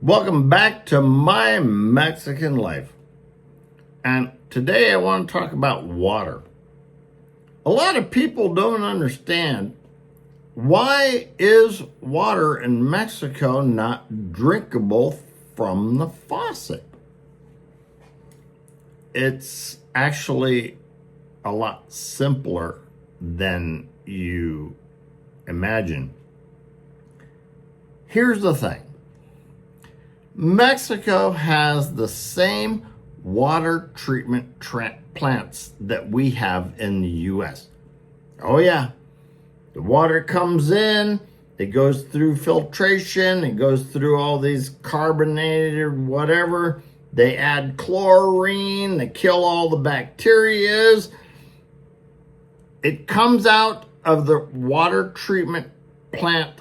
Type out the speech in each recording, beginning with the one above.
Welcome back to My Mexican Life. And today I want to talk about water. A lot of people don't understand, why is water in Mexico not drinkable from the faucet? It's actually a lot simpler than you imagine. Here's the thing. Mexico has the same water treatment plants that we have in the U.S. Oh yeah, the water comes in, it goes through filtration, it goes through all these carbonated whatever. They add chlorine, they kill all the bacteria. It comes out of the water treatment plant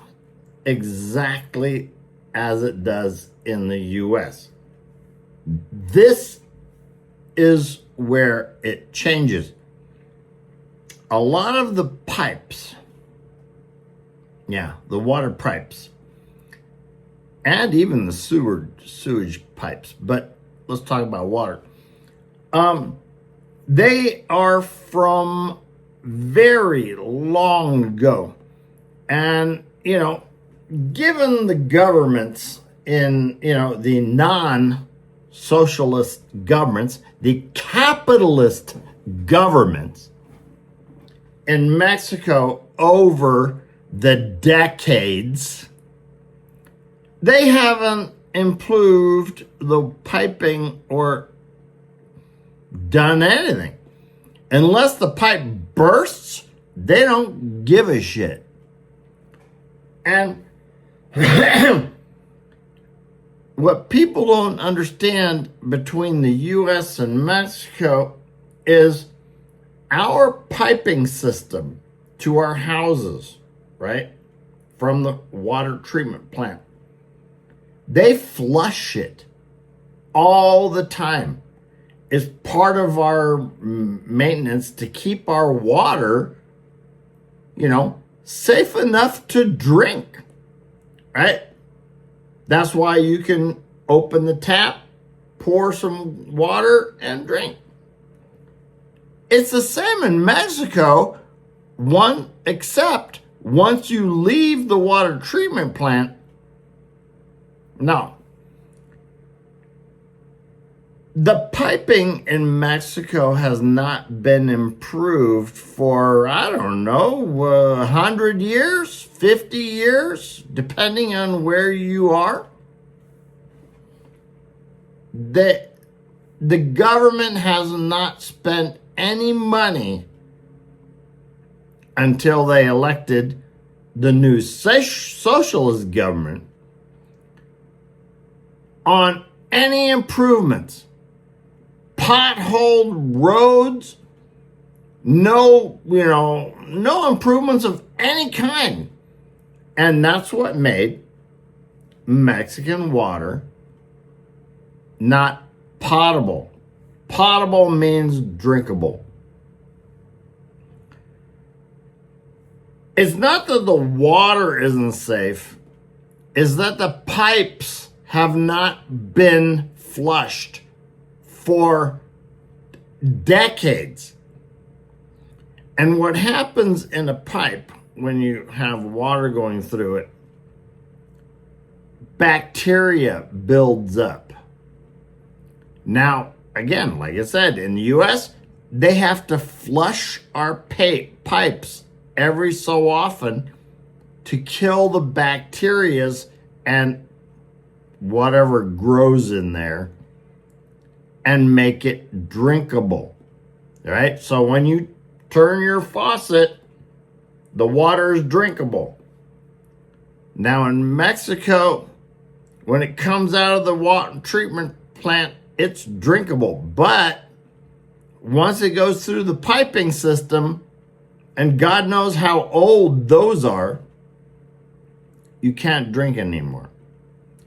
exactly as it does in the U.S. This is where it changes. A lot of the pipes, the water pipes, and even the sewage pipes, but let's talk about water. They are from very long ago. And, given the governments in, the non-socialist governments, the capitalist governments in Mexico over the decades, they haven't improved the piping or done anything. Unless the pipe bursts, they don't give a shit. And what people don't understand between the U.S. and Mexico is our piping system to our houses, right, from the water treatment plant. They flush it all the time. It's part of our maintenance to keep our water, safe enough to drink, right? That's why you can open the tap, pour some water, and drink. It's the same in Mexico, except once you leave the water treatment plant, no. The piping in Mexico has not been improved for, 100 years, 50 years, depending on where you are. The government has not spent any money until they elected the new socialist government on any improvements. Potholed roads, no improvements of any kind. And that's what made Mexican water not potable. Potable means drinkable. It's not that the water isn't safe, it's that the pipes have not been flushed for decades. And what happens in a pipe when you have water going through it, bacteria builds up. Now, again, like I said, in the U.S., they have to flush our pipes every so often to kill the bacteria and whatever grows in there, and make it drinkable, right? So when you turn your faucet, the water is drinkable. Now in Mexico, when it comes out of the water treatment plant, it's drinkable. But once it goes through the piping system, and God knows how old those are, you can't drink anymore.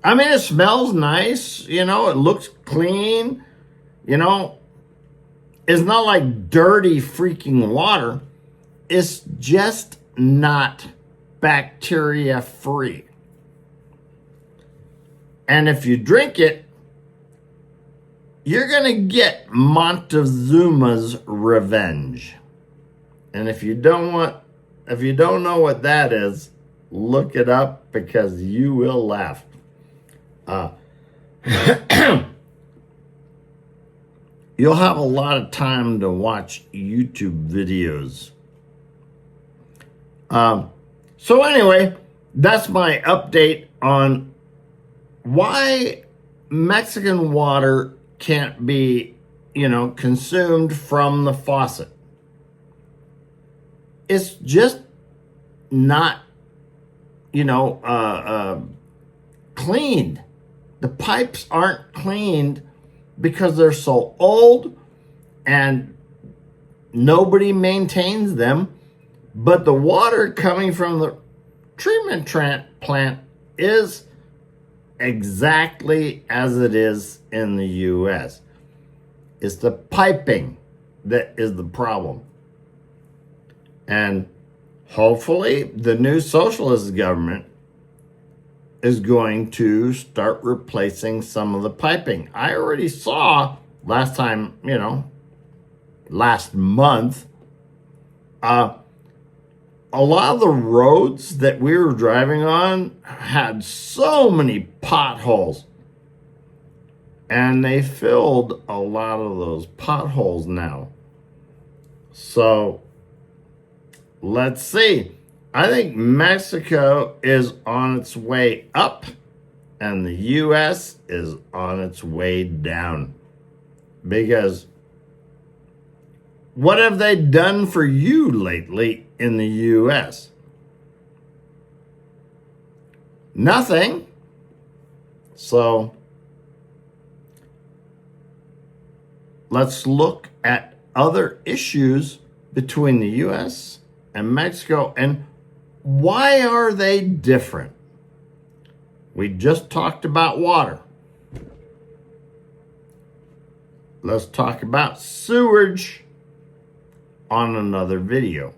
I mean, it smells nice, it looks clean. It's not like dirty freaking water. It's just not bacteria free. And if you drink it, you're going to get Montezuma's revenge. And if you don't know what that is, look it up because you will laugh. You'll have a lot of time to watch YouTube videos. So anyway, that's my update on why Mexican water can't be, consumed from the faucet. It's just not, cleaned. The pipes aren't cleaned because they're so old and nobody maintains them. But the water coming from the treatment plant is exactly as it is in the U.S. It's the piping that is the problem. And hopefully the new socialist government is going to start replacing some of the piping. I already saw last month, a lot of the roads that we were driving on had so many potholes. And they filled a lot of those potholes now. So let's see. I think Mexico is on its way up and the U.S. is on its way down. Because what have they done for you lately in the U.S.? Nothing. So let's look at other issues between the U.S. and Mexico and why are they different? We just talked about water. Let's talk about sewage on another video.